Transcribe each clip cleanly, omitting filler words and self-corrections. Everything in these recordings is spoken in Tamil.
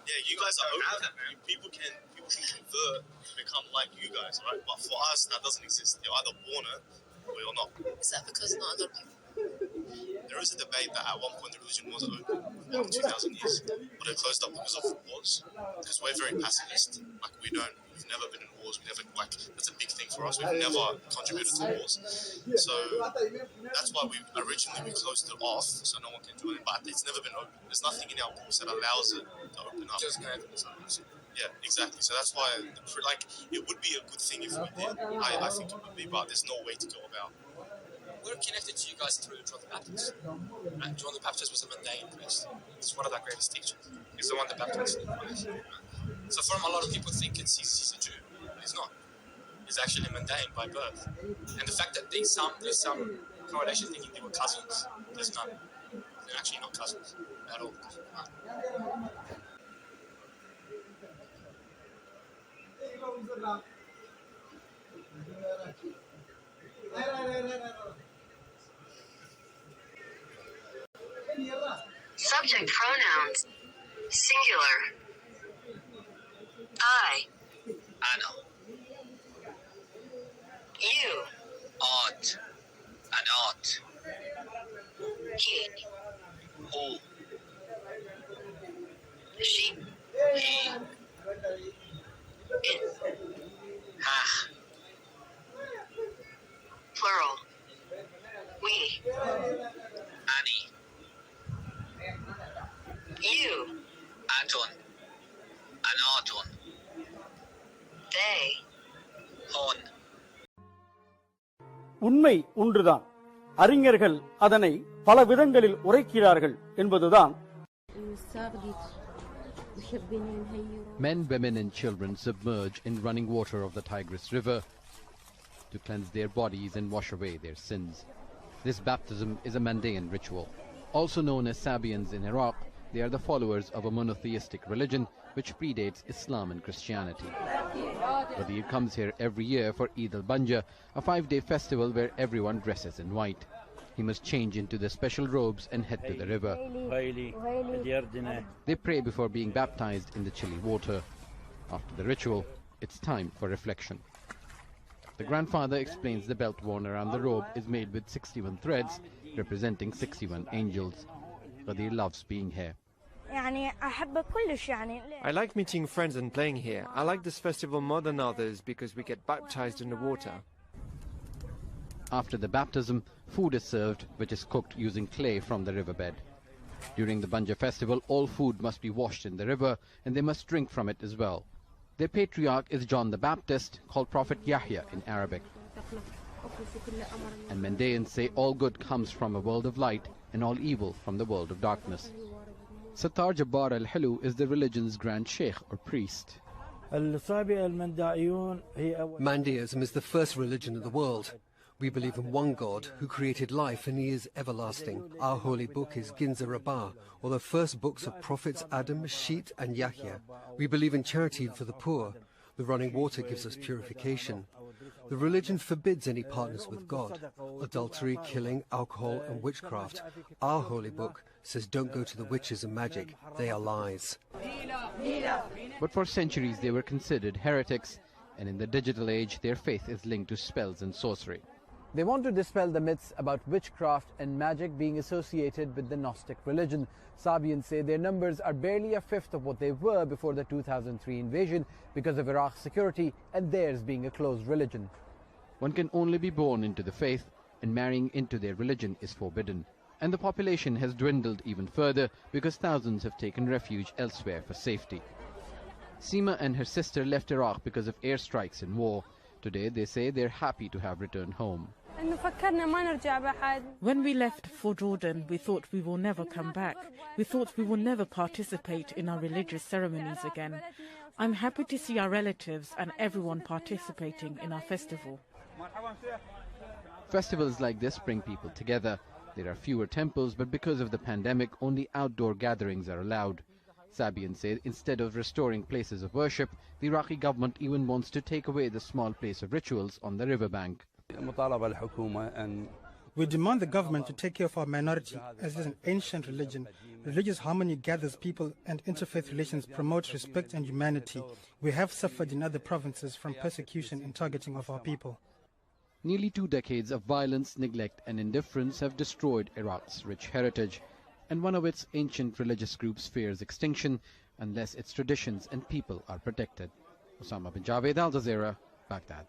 Yeah, you guys are open. People can convert to become like you guys, right? But for us, that doesn't exist. You're either born it or you're not. Is that because not a lot of people? There is a debate that at one point the religion was open, about 2,000 years, but it closed up because of wars. Because we're very pacifist. Like we've never been in wars. That's a big thing for us. We've never contributed to wars. So that's why we closed it off, so no one can do it. But it's never been open. There's nothing in our books that allows it to open up. Just kind of. Yeah, exactly. So that's why, it would be a good thing if we did. I think it would be, but there's no way to go about. We're connected to you guys through John the Baptist. Right? John the Baptist was a mundane priest. He's one of our greatest teachers. He's the one that baptized us. So from a lot of people think he's a Jew. He's not. He's actually mundane by birth. And the fact that there's some correlation thinking they were cousins, there's none. They're actually not cousins at all. Subject pronouns. Singular. I. Anna. You. Aunt. An aunt. He. Who. She. He. It. Ha. Plural. We. Annie. You. Anton. An Anton. They. Hon. உண்மை ஒன்றுதான். அறிஞர்கள் அதனை பல விதங்களில் உரைக்கிறார்கள் என்பதுதான். Men, women and children submerge in running water of the Tigris River to cleanse their bodies and wash away their sins. This baptism is a Mandaean ritual. Also known as Sabians in Iraq, they are the followers of a monotheistic religion which predates Islam and Christianity. Qadir comes here every year for Eid al-Banja, a 5-day festival where everyone dresses in white. He must change into the special robes and head to the river. They pray before being baptized in the chilly water. After the ritual, it's time for reflection. The grandfather explains the belt worn around the robe is made with 61 threads, representing 61 angels. Qadir loves being here. I like meeting friends and playing here. I like this festival more than others because we get baptized in the water. After the baptism, food is served, which is cooked using clay from the riverbed. During the Banja festival, all food must be washed in the river and they must drink from it as well. Their patriarch is John the Baptist, called Prophet Yahya in Arabic. And Mandaeans say all good comes from a world of light and all evil from the world of darkness. Sattar Jabbar al-Hilu is the religion's grand sheikh or priest. Mandaeism is the first religion of the world. We believe in one God who created life and he is everlasting. Our holy book is Ginza Rabbah, or the first books of prophets Adam, Sheet and Yahya. We believe in charity for the poor. The running water gives us purification. The religion forbids any partners with God, adultery, killing, alcohol and witchcraft. Our holy book says don't go to the witches and magic, they are lies. But for centuries they were considered heretics, and in the digital age their faith is linked to spells and sorcery. They want to dispel the myths about witchcraft and magic being associated with the Gnostic religion. Sabians say their numbers are barely a fifth of what they were before the 2003 invasion because of Iraq's security and theirs being a closed religion. One can only be born into the faith, and marrying into their religion is forbidden. And the population has dwindled even further because thousands have taken refuge elsewhere for safety. Seema and her sister left Iraq because of airstrikes and war. Today they say they're happy to have returned home. When we left for Jordan, we thought we will never come back. We thought we will never participate in our religious ceremonies again. I'm happy to see our relatives and everyone participating in our festival. Festivals like this bring people together. There are fewer temples, but because of the pandemic, only outdoor gatherings are allowed. Sabians say instead of restoring places of worship, the Iraqi government even wants to take away the small place of rituals on the riverbank. We demand the government to take care of our minority, as it is an ancient religion Religious harmony gathers people and interfaith relations promote respect and humanity. We have suffered in other provinces from persecution and targeting of our people. Nearly 2 decades of violence, neglect and indifference have destroyed Iraq's rich heritage, and one of its ancient religious groups fears extinction unless its traditions and people are protected. Osama bin Javed, Al Jazeera, Baghdad.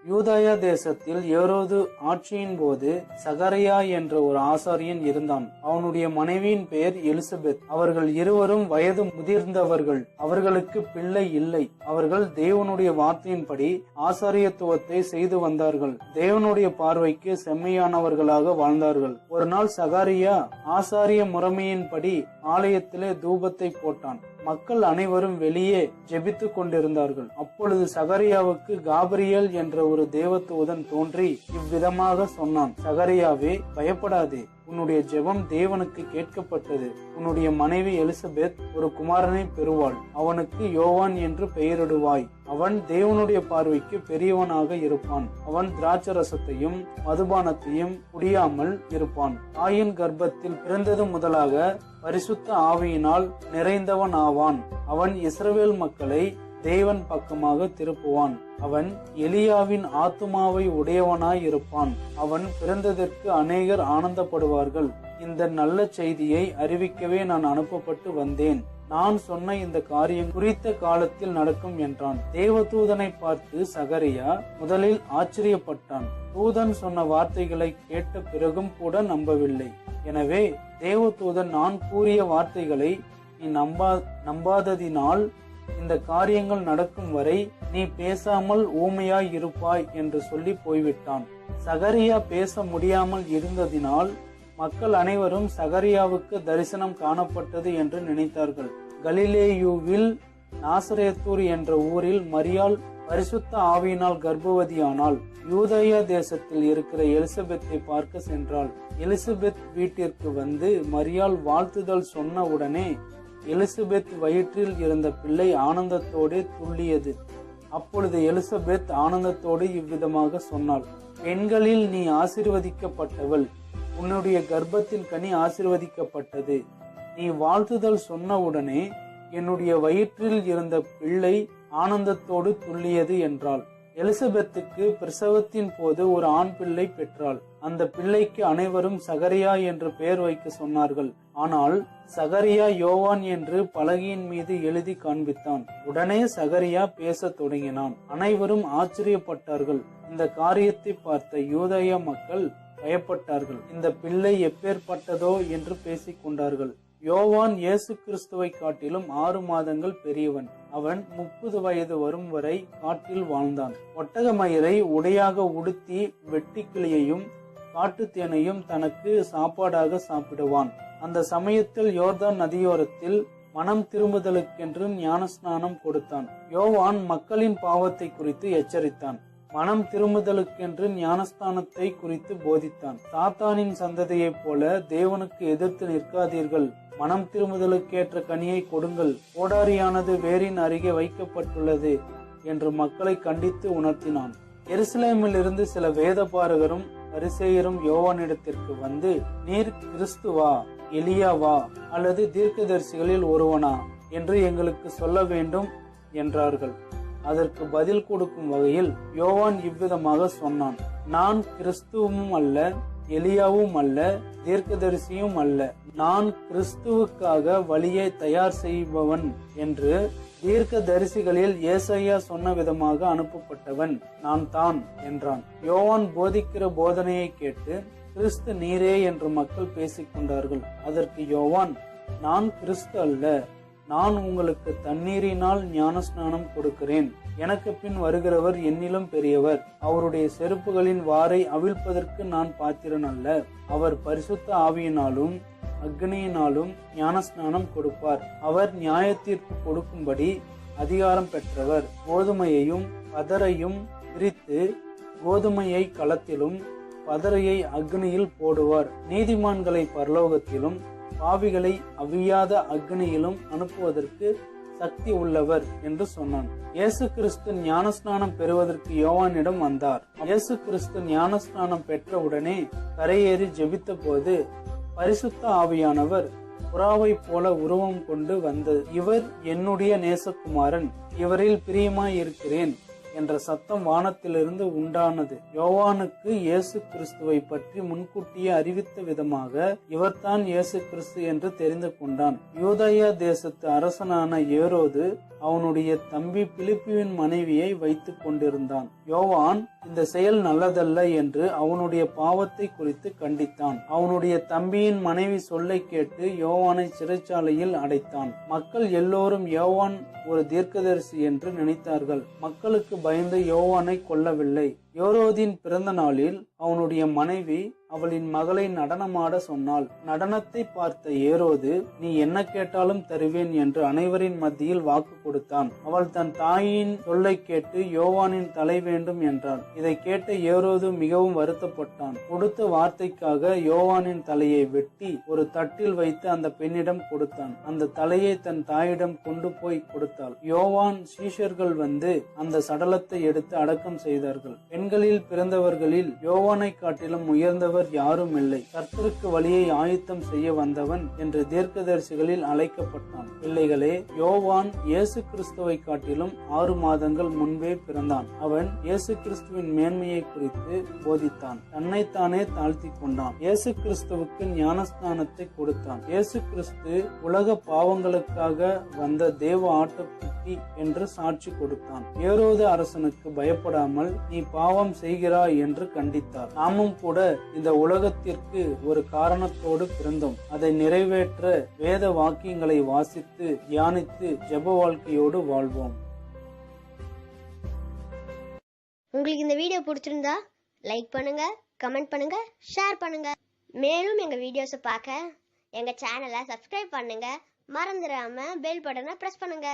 யூதேயா தேசத்தில் ஏரோது ஆட்சியின் போது சகரியா என்ற ஒரு ஆசாரியன் இருந்தான். அவனுடைய மனைவியின் பெயர் எலிசபெத். அவர்கள் இருவரும் வயது முதிர்ந்தவர்கள். அவர்களுக்கு பிள்ளை இல்லை. அவர்கள் தேவனுடைய வார்த்தையின்படி ஆசாரியத்துவத்தை செய்து வந்தார்கள். தேவனுடைய பார்வைக்கு செம்மையானவர்களாக வாழ்ந்தார்கள். ஒரு நாள் சகரியா ஆசாரிய முறைமையின்படி ஆலயத்திலே தூபத்தை போட்டான். மக்கள் அனைவரும் வெளியே ஜெபித்துக் கொண்டிருந்தார்கள். அப்பொழுது சகரியாவுக்கு காபிரியேல் என்ற ஒரு தேவதூதன் தோன்றி இவ்விதமாக சொன்னான், சகரியாவே, பயப்படாதே, உன்னுடைய ஜெபம் தேவனுக்கு கேட்கப்பட்டது. உன்னுடைய மனைவி எலிசபெத் ஒரு குமாரனை பெறுவாள். அவனுக்கு யோவான் என்று பெயரிடுவாய். அவன் தேவனுடைய பார்வைக்கு பெரியவனாக இருப்பான். அவன் திராட்சரசத்தையும் மதுபானத்தையும் குடியாமல் இருப்பான். தாயின் கர்ப்பத்தில் பிறந்தது முதலாக பரிசுத்த ஆவியினால் நிறைந்தவன் ஆவான். அவன் இஸ்ரவேல் மக்களை தேவன் பக்கமாக திருப்புவான். அவன் எலியாவின் ஆத்துமாவை உடையவனாய் இருப்பான். அவன் பிறந்ததற்கு அநேகர் ஆனந்தப்படுவார்கள். இந்த நல்ல செய்தியை அறிவிக்கவே நான் அனுப்பப்பட்டு வந்தேன். நான் சொன்ன இந்த காரியம் குறித்த காலத்தில் நடக்கும் என்றான். தேவதூதனை பார்த்து சகரியா முதலில் ஆச்சரியப்பட்டான். தூதன் சொன்ன வார்த்தைகளை கேட்ட பிறகும் கூட நம்பவில்லை. எனவே தேவதூதன் நான் கூறிய வார்த்தைகளை நீ நம்பாததினால் இந்த காரியங்கள் நடக்கும் வரை நீ பேசாமல் ஊமையாய் இருப்பாய் என்று சொல்லி போய்விட்டான். சகரியா பேச முடியாமல் இருந்ததினால் மக்கள் அனைவரும் சகரியாவுக்கு தரிசனம் காணப்பட்டது என்று நினைத்தார்கள். கலிலேயுவில் நாசரேத்தூர் என்ற ஊரில் மரியாள் பரிசுத்த ஆவியினால் கர்ப்பவதியானாள். யூதேயா தேசத்தில் இருக்கிற எலிசபெத்தை பார்க்க சென்றாள். எலிசபெத் வீட்டிற்கு வந்து மரியாள் வாழ்த்துதல் சொன்ன உடனே எலிசபெத் வயிற்றில் இருந்த பிள்ளை ஆனந்தத்தோடு துள்ளியது. அப்பொழுது எலிசபெத் ஆனந்தத்தோடு இவ்விதமாக சொன்னாள், பெண்களில் நீ ஆசீர்வதிக்கப்பட்டவள், உன்னுடைய கர்ப்பத்தின் கனி ஆசீர்வதிக்கப்பட்டது. நீ வாழ்த்துதல் சொன்ன உடனே என்னுடைய வயிற்றில் இருந்த பிள்ளை ஆனந்தத்தோடு துள்ளியது என்றாள். எலிசபெத்துக்கு பிரசவத்தின் போது ஒரு ஆண் பிள்ளை பெற்றாள். அந்த பிள்ளைக்கு அனைவரும் சகரியா என்று பெயர் வைக்க சொன்னார்கள். ஆனால் சகரியா யோவான் என்று பலகையின் மீது எழுதி காண்பித்தான். உடனே சகரியா பேசத் தொடங்கினான். அனைவரும் ஆச்சரியப்பட்டார்கள். இந்த காரியத்தை பார்த்த யூதேயா மக்கள் பயப்பட்டார்கள். இந்த பிள்ளை எப்பேற்பட்டதோ என்று பேசிக் கொண்டார்கள். யோவான் இயேசு கிறிஸ்துவை காட்டிலும் 6 மாதங்கள் பெரியவன். அவன் 30 வயது வரும் வரை காட்டில் வாழ்ந்தான். ஒட்டக மயிரை உடையாக உடுத்தி வெட்டுக்கிளியையும் காட்டுத்தேனையும் தனக்கு சாப்பாடாக சாப்பிடுவான். அந்த சமயத்தில் யோர்தான் நதியோரத்தில் மனம் திரும்புதலுக்கென்று ஞானஸ்நானம் கொடுத்தான். யோவான் மக்களின் பாவத்தை குறித்து எச்சரித்தான். மனம் திரும்புதலுக்கென்று ஞானஸ்தானத்தை குறித்து போதித்தான். சாத்தானின் சந்ததியைப் போல தேவனுக்கு எதிர்த்து நிற்காதீர்கள், மனம் திரும்புதலுக்கேற்ற கனியை கொடுங்கள், கோடாரியானது வேரின் அருகே வைக்கப்பட்டுள்ளது என்று மக்களை கண்டித்து உணர்த்தினான். எருசலேமில் இருந்து சில வேதபாரகரும் பரிசேயரும் யோவானிடத்திற்கு வந்து, நீர் கிறிஸ்துவா, எலியாவா அல்லது தீர்க்கதரிசிகளில் ஒருவனா என்று எங்களுக்கு சொல்ல வேண்டும் என்றார்கள். அதற்கு பதில் கொடுக்கும் வகையில் யோவான் இவ்விதமாக சொன்னான், நான் கிறிஸ்துவும் அல்ல, எலியாவும் அல்ல, தீர்க்கதரிசியும் அல்ல. நான் கிறிஸ்துவுக்காக வழியை தயார் செய்பவன் என்று தீர்க்க தரிசிகளில் ஏசாயா சொன்ன விதமாக அனுப்பப்பட்டவன் நான் தான் என்றான். யோவான் போதிக்கிற போதனையை கேட்டு கிறிஸ்து நீரே என்று மக்கள் பேசிக் கொண்டார்கள். அதற்கு யோவான், நான் கிறிஸ்து அல்ல, நான் உங்களுக்கு தண்ணீரினால் ஞானஸ்நானம் கொடுக்கிறேன். எனக்கு பின் வருகிறவர் என்னிலும் பெரியவர். அவருடைய செருப்புகளின் வாரை அவிழ்ப்பதற்கு நான் பாத்திரன் அல்ல. அவர் பரிசுத்த ஆவியினாலும் அக்னியினாலும் ஞானஸ்நானம் கொடுப்பார். அவர் நியாயத்தீர்ப்பு கொடுக்கும்படி அதிகாரம் பெற்றவர். கோதுமையையும் பதரையும் பிரித்து கோதுமையை களத்திலும் பதரையை அக்னியில் போடுவார். நீதிமான்களை பரலோகத்திலும் பாவிகளை அவியாத அக்னியிலும் அனுப்புவதற்கு சக்தி உள்ளவர் என்று சொன்னான். இயேசு கிறிஸ்து ஞானஸ்நானம் பெறுவதற்கு யோவானிடம் வந்தார். இயேசு கிறிஸ்து ஞானஸ்நானம் பெற்றவுடனே கரையேறி ஜெபித்த போது பரிசுத்த ஆவியானவர் புறாவை போல உருவம் கொண்டு வந்தது. இவர் என்னுடைய நேசகுமாரன், இவரில் பிரியமாய் இருக்கிறேன் என்ற சத்தம் வானத்திலிருந்து உண்டானது. யோவானுக்கு இயேசு கிறிஸ்துவை பற்றி முன்கூட்டியே அறிவித்த விதமாக இவர்தான் இயேசு கிறிஸ்து என்று தெரிந்து கொண்டான். யூதேயா தேசத்து அரசனான ஏரோது அவனுடைய தம்பி பிலிப்புவின் மனைவியை வைத்துக் கொண்டிருந்தான். யோவான் இந்த செயல் நல்லதல்ல என்று அவனுடைய பாவத்தை குறித்து கண்டித்தான். அவனுடைய தம்பியின் மனைவி சொல்லை கேட்டு யோவானை சிறைச்சாலையில் அடைத்தான். மக்கள் எல்லோரும் யோவான் ஒரு தீர்க்கதரிசி என்று நினைத்தார்கள். மக்களுக்கு பயந்து யோவானை கொல்லவில்லை. ஏரோதின் பிறந்த நாளில் அவனுடைய மனைவி அவளின் மகளை நடனமாட சொன்னாள். நடனத்தை பார்த்த ஏரோது, நீ என்ன கேட்டாலும் தருவேன் என்று அனைவரின் மத்தியில் வாக்கு கொடுத்தான். அவள் தன் தாயின் சொல்லை கேட்டு யோவானின் தலை வேண்டும் என்றாள். இதை கேட்ட ஏரோது மிகவும் வருத்தப்பட்டான். கொடுத்த வார்த்தைக்காக யோவானின் தலையை வெட்டி ஒரு தட்டில் வைத்து அந்த பெண்ணிடம் கொடுத்தான். அந்த தலையை தன் தாயிடம் கொண்டு போய் கொடுத்தாள். யோவான் சீஷர்கள் வந்து அந்த சடலத்தை எடுத்து அடக்கம் செய்தார்கள். பெண்களில் பிறந்தவர்களில் யோவானை காட்டிலும் உயர்ந்தவர் யாரும் இல்லை. கர்த்தருக்கு வழியை ஆயத்தம் செய்ய வந்தவன் என்று தீர்க்கதரிசிகளில் அழைக்கப்பட்டான். பிள்ளைகளே, யோவான் இயேசு கிறிஸ்துவை காட்டிலும் 6 மாதங்கள் முன்பே பிறந்தான். அவன் இயேசு கிறிஸ்துவின் மேன்மையை குறித்து போதித்தான். தன்னைத்தானே தாழ்த்தி கொண்டான். இயேசு கிறிஸ்துவுக்கு ஞானஸ்நானத்தை கொடுத்தான். இயேசு கிறிஸ்து உலக பாவங்களுக்காக வந்த தேவ ஆட்டுக்குட்டி என்று சாட்சி கொடுத்தான். ஏரோது அரசனுக்கு பயப்படாமல் நீ பாவம் செய்கிறாய் என்று கண்டித்தார். நாமும் கூட இந்த உலகத்திற்கு ஒரு காரணத்தோடு பிறந்தோம். அதை நிறைவேற்ற வேத வாக்கியங்களை வாசித்து தியானித்து ஜெப வாழ்க்கையோடு வாழ்வோம். உங்களுக்கு இந்த வீடியோ பிடிச்சிருந்தா லைக் பண்ணுங்க, கமெண்ட் பண்ணுங்க, ஷேர் பண்ணுங்க. மேலும் எங்க வீடியோஸை பார்க்க எங்க சேனலை சப்ஸ்கிரைப் பண்ணுங்க. மறந்துடாம பெல் பட்டனை பிரஸ் பண்ணுங்க.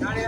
நானே